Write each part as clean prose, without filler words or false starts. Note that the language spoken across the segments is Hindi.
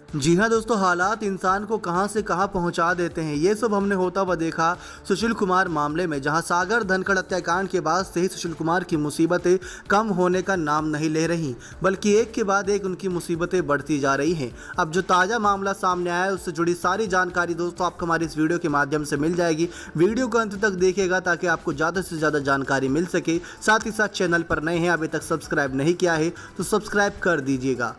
जी हाँ दोस्तों, हालात इंसान को कहां से कहां पहुंचा देते हैं, ये सब हमने होता हुआ देखा सुशील कुमार मामले में, जहां सागर धनखड़ हत्याकांड के बाद से ही सुशील कुमार की मुसीबतें कम होने का नाम नहीं ले रही, बल्कि एक के बाद एक उनकी मुसीबतें बढ़ती जा रही हैं। अब जो ताज़ा मामला सामने आया है उससे जुड़ी सारी जानकारी दोस्तों आपको हमारी इस वीडियो के माध्यम से मिल जाएगी। वीडियो को अंत तक देखिएगा ताकि आपको ज़्यादा से ज़्यादा जानकारी मिल सके। साथ ही साथ चैनल पर नए हैं, अभी तक सब्सक्राइब नहीं किया है तो सब्सक्राइब कर दीजिएगा।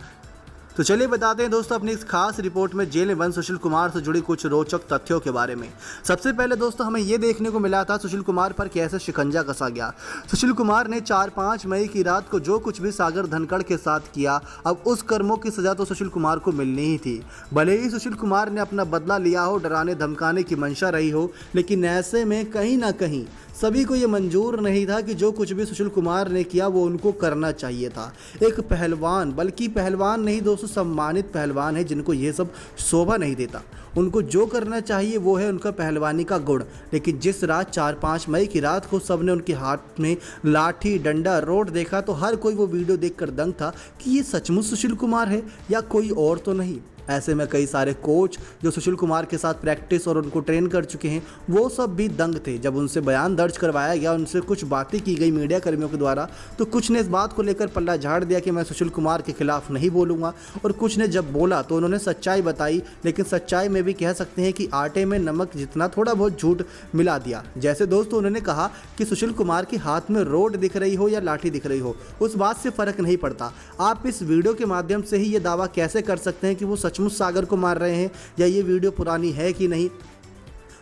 तो चलिए बताते हैं दोस्तों अपनी इस खास रिपोर्ट में जेल में बंद सुशील कुमार से जुड़ी कुछ रोचक तथ्यों के बारे में। सबसे पहले दोस्तों हमें यह देखने को मिला था सुशील कुमार पर कैसे शिकंजा कसा गया। सुशील कुमार ने 4-5 मई की रात को जो कुछ भी सागर धनखड़ के साथ किया, अब उस कर्मों की सजा तो सुशील कुमार को मिलनी ही थी। भले ही सुशील कुमार ने अपना बदला लिया हो, डराने धमकाने की मंशा रही हो, लेकिन ऐसे में कहीं ना कहीं सभी को ये मंजूर नहीं था कि जो कुछ भी सुशील कुमार ने किया वो उनको करना चाहिए था। एक पहलवान, बल्कि पहलवान नहीं दोस्तों, सम्मानित पहलवान है जिनको ये सब शोभा नहीं देता। उनको जो करना चाहिए वो है उनका पहलवानी का गुण। लेकिन जिस रात 4-5 मई की रात को सबने उनके हाथ में लाठी डंडा रोड देखा तो हर कोई वो वीडियो देखकर दंग था कि ये सचमुच सुशील कुमार है या कोई और तो नहीं। ऐसे में कई सारे कोच जो सुशील कुमार के साथ प्रैक्टिस और उनको ट्रेन कर चुके हैं वो सब भी दंग थे। जब उनसे बयान दर्ज करवाया गया, उनसे कुछ बातें की गई मीडिया कर्मियों के द्वारा, तो कुछ ने इस बात को लेकर पल्ला झाड़ दिया कि मैं सुशील कुमार के खिलाफ नहीं बोलूँगा, और कुछ ने जब बोला तो उन्होंने सच्चाई बताई। लेकिन सच्चाई में भी कह सकते हैं कि आटे में नमक जितना थोड़ा बहुत झूठ मिला दिया। जैसे दोस्तों उन्होंने कहा कि सुशील कुमार के हाथ में रोड दिख रही हो या लाठी दिख रही हो, उस बात से फ़र्क नहीं पड़ता। आप इस वीडियो के माध्यम से ही ये दावा कैसे कर सकते हैं कि वो सचमुच सागर को मार रहे हैं या ये वीडियो पुरानी है कि नहीं।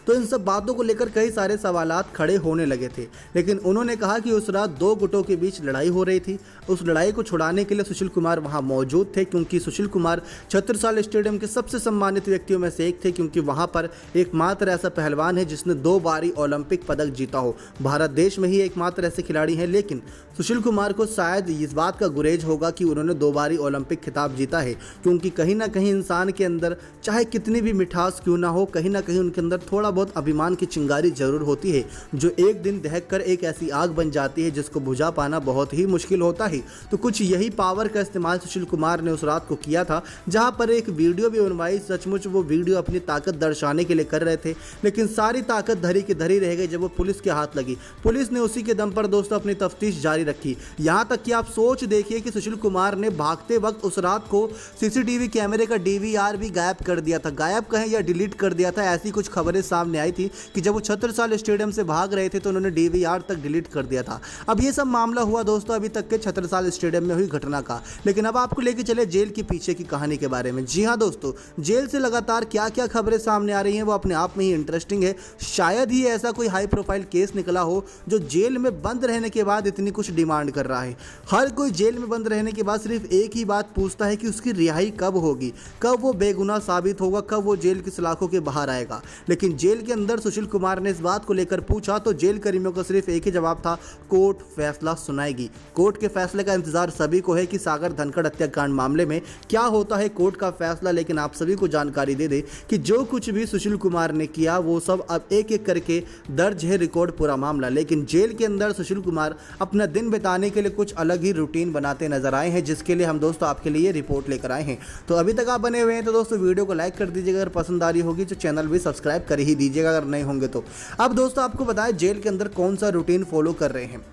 तो इन सब बातों को लेकर कई सारे सवालात खड़े होने लगे थे। लेकिन उन्होंने कहा कि उस रात 2 गुटों के बीच लड़ाई हो रही थी। उस लड़ाई को छुड़ाने के लिए सुशील कुमार वहां मौजूद थे, क्योंकि सुशील कुमार छत्रसाल स्टेडियम के सबसे सम्मानित व्यक्तियों में से एक थे, क्योंकि वहां पर एकमात्र ऐसा पहलवान है जिसने 2 बारी ओलंपिक पदक जीता हो। भारत देश में ही एकमात्र ऐसे खिलाड़ी हैं। लेकिन सुशील कुमार को शायद इस बात का गुरेज होगा कि उन्होंने 2 बारी ओलंपिक खिताब जीता है, क्योंकि कहीं ना कहीं इंसान के अंदर चाहे कितनी भी मिठास क्यों ना हो, कहीं ना कहीं उनके अंदर थोड़ा बहुत अभिमान की चिंगारी जरूर होती है, जो एक दिन दहक कर एक ऐसी आग बन जाती है जिसको बुझा पाना बहुत ही मुश्किल होता है। तो कुछ यही पावर का इस्तेमाल सुशील कुमार ने उस रात को किया था, जहां पर एक वीडियो भी बनवाई। सचमुच वो वीडियो अपनी ताकत दर्शाने के लिए कर रहे थे, लेकिन सारी ताकत धरी की धरी रह गई जब वो पुलिस के हाथ लगी। पुलिस ने उसी के दम पर दोस्तों अपनी तफ्तीश जारी रखी। यहां तक कि आप सोच देखिए कि सुशील कुमार ने भागते वक्त उस रात को सीसीटीवी कैमरे का डीवीआर भी गायब कर दिया था। गायब कहें या डिलीट कर दिया था, ऐसी कुछ खबरें सामने आई थी कि जब वो छत्रसाल स्टेडियम से भाग रहे थे तो उन्होंने डीवीआर तक डिलीट कर दिया था। अब ये सब मामला हुआ दोस्तों अभी तक के छत्रसाल स्टेडियम में हुई घटना का। लेकिन अब आपको लेके चले जेल के पीछे की कहानी के बारे में। जी हाँ दोस्तों, जेल से लगातार क्या क्या खबरें सामने आ रही हैं वो अपने आप में ही इंटरेस्टिंग है। शायद ही ऐसा कोई हाई प्रोफाइल केस निकला हो जो जेल में बंद रहने के बाद इतनी कुछ डिमांड कर रहा है। हर कोई जेल में बंद रहने के बाद सिर्फ एक ही बात पूछता है कि उसकी रिहाई कब होगी, कब वो बेगुनाह साबित होगा, कब वो जेल की सलाखों के बाहर आएगा। लेकिन जेल के अंदर सुशील कुमार ने इस बात को लेकर पूछा तो जेल कर्मियों का सिर्फ एक ही जवाब था, कोर्ट फैसला सुनाएगी। कोर्ट के फैसले का इंतजार सभी को है कि सागर धनखड़ हत्याकांड मामले में क्या होता है कोर्ट का फैसला। लेकिन आप सभी को जानकारी दे दे कि जो कुछ भी सुशील कुमार ने किया वो सब अब एक एक करके दर्ज है रिकॉर्ड पूरा मामला। लेकिन जेल के अंदर सुशील कुमार अपना दिन बिताने के लिए कुछ अलग ही रूटीन बनाते नजर आए हैं, जिसके लिए हम दोस्तों आपके लिए रिपोर्ट लेकर आए हैं। तो अभी तक आप बने हुए हैं तो दोस्तों वीडियो को लाइक कर दीजिएगा, अगर पसंद आ रही होगी तो चैनल भी सब्सक्राइब कर ही दीजिएगा अगर नए होंगे तो। अब दोस्तों आपको बताएं जेल के अंदर कौन सा रूटीन फॉलो कर रहे हैं।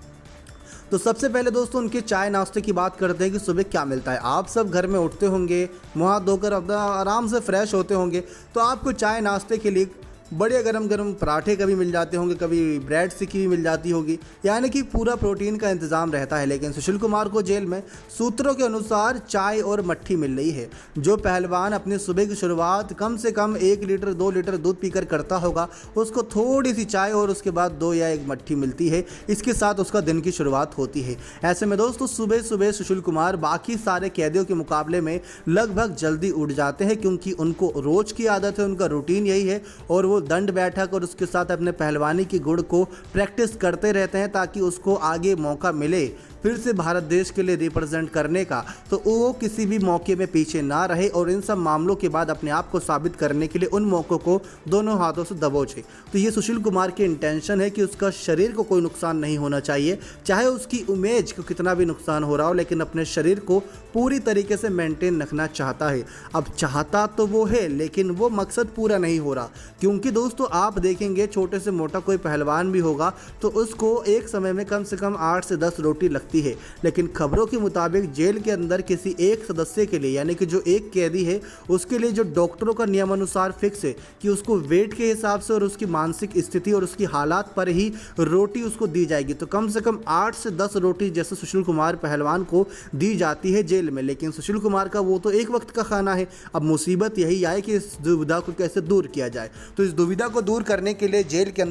तो सबसे पहले दोस्तों उनके चाय नाश्ते की बात करते हैं कि सुबह क्या मिलता है। आप सब घर में उठते होंगे, मुँह हाथ धोकर अपना आराम से फ्रेश होते होंगे, तो आपको चाय नाश्ते के लिए बढ़िया गरम गरम पराठे कभी मिल जाते होंगे, कभी ब्रेड सिक्की भी मिल जाती होगी, यानी कि पूरा प्रोटीन का इंतजाम रहता है। लेकिन सुशील कुमार को जेल में सूत्रों के अनुसार चाय और मट्ठी मिल रही है। जो पहलवान अपनी सुबह की शुरुआत कम से कम 1 लीटर 2 लीटर दूध पीकर करता होगा, उसको थोड़ी सी चाय और उसके बाद 2 या 1 मट्ठी मिलती है। इसके साथ उसका दिन की शुरुआत होती है। ऐसे में दोस्तों सुबह सुबह सुशील कुमार बाकी सारे कैदियों के मुकाबले में लगभग जल्दी उठ जाते हैं, क्योंकि उनको रोज की आदत है, उनका रूटीन यही है और वो दंड बैठक और उसके साथ अपने पहलवानी की गुण को प्रैक्टिस करते रहते हैं ताकि उसको आगे मौका मिले फिर से भारत देश के लिए रिप्रेजेंट करने का, तो वो किसी भी मौके में पीछे ना रहे और इन सब मामलों के बाद अपने आप को साबित करने के लिए उन मौक़ों को दोनों हाथों से दबोचे। तो ये सुशील कुमार की इंटेंशन है कि उसका शरीर को कोई नुकसान नहीं होना चाहिए, चाहे उसकी इमेज को कितना भी नुकसान हो रहा हो, लेकिन अपने शरीर को पूरी तरीके से मेंटेन रखना चाहता है। अब चाहता तो वो है, लेकिन वो मकसद पूरा नहीं हो रहा, क्योंकि दोस्तों आप देखेंगे छोटे से मोटा कोई पहलवान भी होगा तो उसको एक समय में कम से कम 8 से 10 रोटी लगती है, लेकिन खबरों के मुताबिक जेल के अंदर किसी एक सदस्य के लिए, यानी कि जो एक कैदी है उसके लिए जो डॉक्टरों का नियमानुसार फिक्स है कि उसको वेट के हिसाब से और उसकी मानसिक स्थिति और उसकी हालात पर ही रोटी उसको दी जाएगी। तो कम से कम 8 से 10 रोटी जैसे सुशील कुमार पहलवान को दी जाती है जेल में, लेकिन सुशील कुमार का वो तो एक वक्त का खाना है। अब मुसीबत यही आए कि इस दुविधा को कैसे दूर किया जाए। तो इस दुविधा को दूर करने के लिए जेल के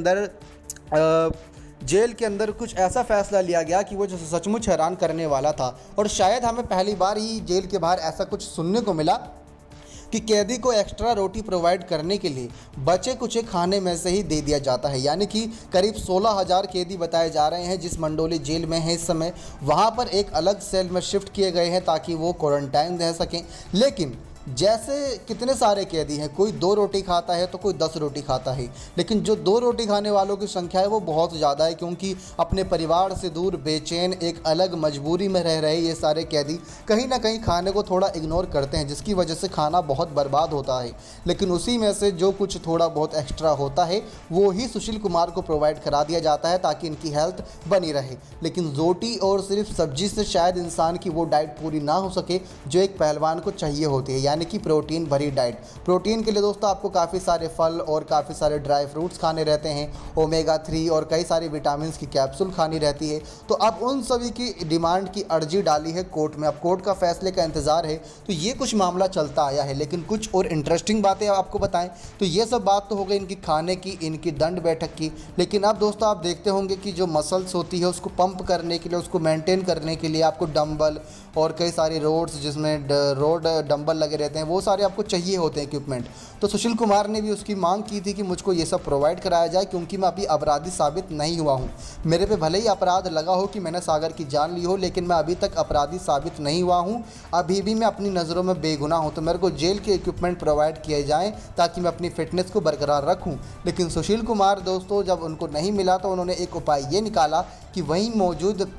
अंदर कुछ ऐसा फैसला लिया गया कि वो जो सचमुच हैरान करने वाला था, और शायद हमें पहली बार ही जेल के बाहर ऐसा कुछ सुनने को मिला कि कैदी को एक्स्ट्रा रोटी प्रोवाइड करने के लिए बचे कुचे खाने में से ही दे दिया जाता है। यानी कि करीब 16,000 कैदी बताए जा रहे हैं जिस मंडोली जेल में है इस समय, वहाँ पर एक अलग सेल में शिफ्ट किए गए हैं ताकि वो क्वारंटाइन रह सकें। लेकिन जैसे कितने सारे कैदी हैं, कोई 2 रोटी खाता है तो कोई 10 रोटी खाता है, लेकिन जो 2 रोटी खाने वालों की संख्या है वो बहुत ज़्यादा है, क्योंकि अपने परिवार से दूर बेचैन एक अलग मजबूरी में रह रहे ये सारे कैदी कहीं ना कहीं खाने को थोड़ा इग्नोर करते हैं, जिसकी वजह से खाना बहुत बर्बाद होता है। लेकिन उसी में से जो कुछ थोड़ा बहुत एक्स्ट्रा होता है वो ही सुशील कुमार को प्रोवाइड करा दिया जाता है ताकि इनकी हेल्थ बनी रहे। लेकिन रोटी और सिर्फ सब्जी से शायद इंसान की वो डाइट पूरी ना हो सके जो एक पहलवान को चाहिए होती है, यानी कि प्रोटीन भरी डाइट। प्रोटीन के लिए दोस्तों आपको काफ़ी सारे फल और काफ़ी सारे ड्राई फ्रूट्स खाने रहते हैं, ओमेगा 3 और कई सारे विटामिन की कैप्सूल खानी रहती है। तो अब उन सभी की डिमांड की अर्जी डाली है कोर्ट में। अब कोर्ट का फैसले का इंतज़ार है। तो ये कुछ मामला चलता आया है, लेकिन कुछ और इंटरेस्टिंग बातें आपको बताएं तो ये सब बात तो हो गई इनकी खाने की, इनकी दंड बैठक की। लेकिन अब दोस्तों आप देखते होंगे कि जो मसल्स होती है उसको पंप करने के लिए, उसको मेंटेन करने के लिए आपको डंबल और कई सारे रोड्स जिसमें रोड डंबल लगे रहते हैं वो सारे आपको चाहिए होते हैं इक्विपमेंट। तो सुशील कुमार ने भी उसकी मांग की थी कि मुझको ये सब प्रोवाइड कराया जाए, क्योंकि मैं अभी अपराधी साबित नहीं हुआ हूँ। मेरे पे भले ही अपराध लगा हो कि मैंने सागर की जान ली हो, लेकिन मैं अभी तक अपराधी साबित नहीं हुआ हूँ। अभी भी मैं अपनी नज़रों में बेगुनाह हूँ। तो मेरे को जेल के इक्विपमेंट प्रोवाइड किए जाएँ ताकि मैं अपनी फिटनेस को बरकरार रखूँ। लेकिन सुशील कुमार दोस्तों जब उनको नहीं मिला तो उन्होंने एक उपाय ये निकाला कि वहीं मौजूद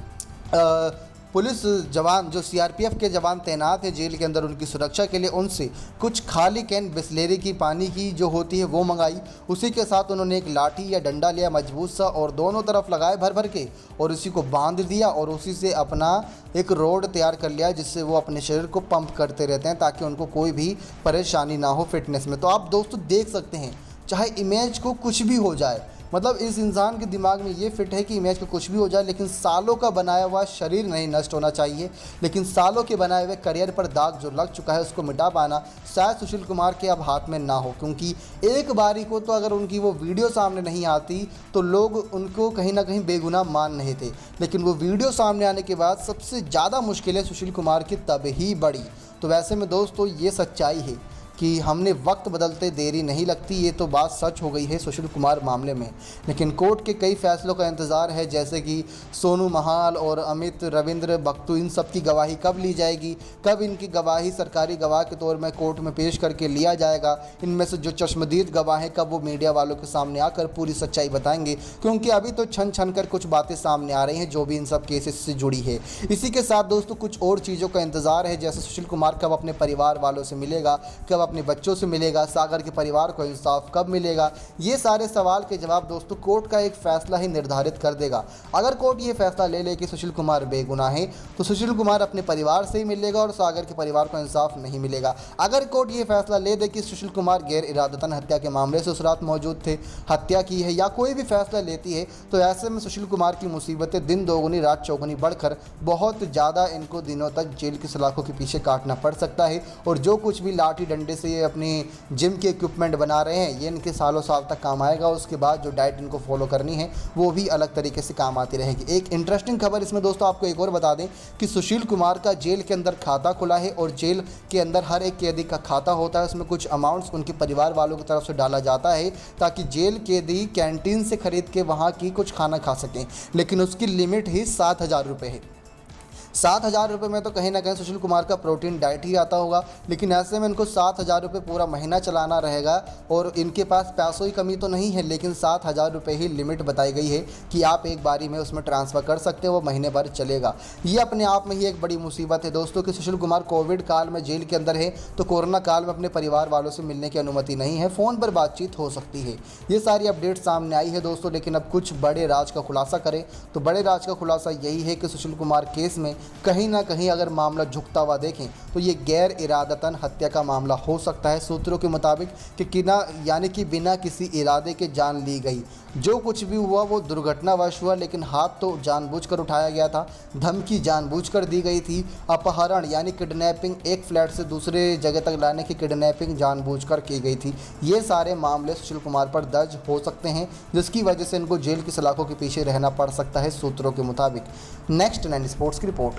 पुलिस जवान जो सीआरपीएफ के जवान तैनात हैं जेल के अंदर उनकी सुरक्षा के लिए, उनसे कुछ खाली कैन बिस्लेरी की पानी की जो होती है वो मंगाई। उसी के साथ उन्होंने एक लाठी या डंडा लिया मजबूत सा और दोनों तरफ लगाए भर भर के और उसी को बांध दिया और उसी से अपना एक रोड तैयार कर लिया जिससे वो अपने शरीर को पंप करते रहते हैं ताकि उनको कोई भी परेशानी ना हो फिटनेस में। तो आप दोस्तों देख सकते हैं चाहे इमेज को कुछ भी हो जाए, मतलब इस इंसान के दिमाग में ये फिट है कि इमेज को कुछ भी हो जाए, लेकिन सालों का बनाया हुआ शरीर नहीं नष्ट होना चाहिए। लेकिन सालों के बनाए हुए करियर पर दाग जो लग चुका है उसको मिटा पाना शायद सुशील कुमार के अब हाथ में ना हो, क्योंकि एक बारी को तो अगर उनकी वो वीडियो सामने नहीं आती तो लोग उनको कहीं ना कहीं बेगुनाह मान रहे थे, लेकिन वो वीडियो सामने आने के बाद सबसे ज़्यादा मुश्किलें सुशील कुमार की तब ही बढ़ी। तो वैसे में दोस्तों ये सच्चाई है कि हमने वक्त बदलते देरी नहीं लगती, ये तो बात सच हो गई है सुशील कुमार मामले में। लेकिन कोर्ट के कई फैसलों का इंतज़ार है, जैसे कि सोनू महाल और अमित रविंद्र बख्तू इन सब की गवाही कब ली जाएगी, कब इनकी गवाही सरकारी गवाह के तौर में कोर्ट में पेश करके लिया जाएगा। इनमें से जो चश्मदीद गवाह हैं कब वो मीडिया वालों के सामने आकर पूरी सच्चाई बताएंगे, क्योंकि अभी तो छन छन कर कुछ बातें सामने आ रही हैं जो भी इन सब केसेस से जुड़ी है। इसी के साथ दोस्तों कुछ और चीज़ों का इंतज़ार है, जैसे सुशील कुमार कब अपने परिवार वालों से मिलेगा, कब अपने बच्चों से मिलेगा, सागर के परिवार को इंसाफ कब मिलेगा। ये सारे सवाल के जवाब दोस्तों कोर्ट का एक फैसला ही निर्धारित कर देगा। अगर कोर्ट ये फैसला ले ले कि सुशील कुमार बेगुनाह है तो सुशील कुमार अपने परिवार से ही मिलेगा और सागर के परिवार को इंसाफ नहीं मिलेगा। अगर कोर्ट ये फैसला ले दे कि सुशील कुमार गैर इरादतन हत्या के मामले से उस रात मौजूद थे, हत्या की है या कोई भी फैसला लेती है, तो ऐसे में सुशील कुमार की मुसीबतें दिन दोगुनी रात चौगुनी बढ़कर बहुत ज़्यादा इनको दिनों तक जेल की सलाखों के पीछे काटना पड़ सकता है। और जो कुछ भी लाठी डंडे से अपनी जिम के इक्विपमेंट बना रहे हैं ये इनके सालों साल तक काम आएगा। उसके बाद जो डाइट इनको फॉलो करनी है वो भी अलग तरीके से काम आती रहेगी। एक इंटरेस्टिंग खबर इसमें दोस्तों आपको एक और बता दें कि सुशील कुमार का जेल के अंदर खाता खुला है और जेल के अंदर हर एक कैदी का खाता होता है, उसमें कुछ अमाउंट्स उनके परिवार वालों की तरफ से डाला जाता है ताकि जेल कैदी कैंटीन से खरीद के वहाँ की कुछ खाना खा सकें, लेकिन उसकी लिमिट ही 7,000 रुपये है। 7,000 रुपये में तो कहीं ना कहीं सुशील कुमार का प्रोटीन डाइट ही आता होगा, लेकिन ऐसे में इनको 7,000 रुपये पूरा महीना चलाना रहेगा और इनके पास पैसों की कमी तो नहीं है, लेकिन 7,000 रुपये ही लिमिट बताई गई है कि आप एक बारी में उसमें ट्रांसफ़र कर सकते हो, वो महीने भर चलेगा। ये अपने आप में ही एक बड़ी मुसीबत है दोस्तों कि सुशील कुमार कोविड काल में जेल के अंदर है, तो कोरोना काल में अपने परिवार वालों से मिलने की अनुमति नहीं है, फ़ोन पर बातचीत हो सकती है। ये सारी अपडेट सामने आई है दोस्तों, लेकिन अब कुछ बड़े राज का खुलासा करें तो बड़े राज का खुलासा यही है कि सुशील कुमार केस में कहीं ना कहीं अगर मामला झुकता हुआ देखें तो ये गैर इरादतन हत्या का मामला हो सकता है। सूत्रों के मुताबिक कि बिना किसी इरादे के जान ली गई। जो कुछ भी हुआ वो दुर्घटनावश हुआ, लेकिन हाथ तो जानबूझकर उठाया गया था, धमकी जानबूझकर दी गई थी, अपहरण यानी किडनैपिंग, एक फ्लैट से दूसरे जगह तक लाने की किडनैपिंग जानबूझकर की गई थी। ये सारे मामले सुशील कुमार पर दर्ज हो सकते हैं, जिसकी वजह से इनको जेल की सलाखों के पीछे रहना पड़ सकता है सूत्रों के मुताबिक। नेक्स्ट 9 स्पोर्ट्स की रिपोर्ट।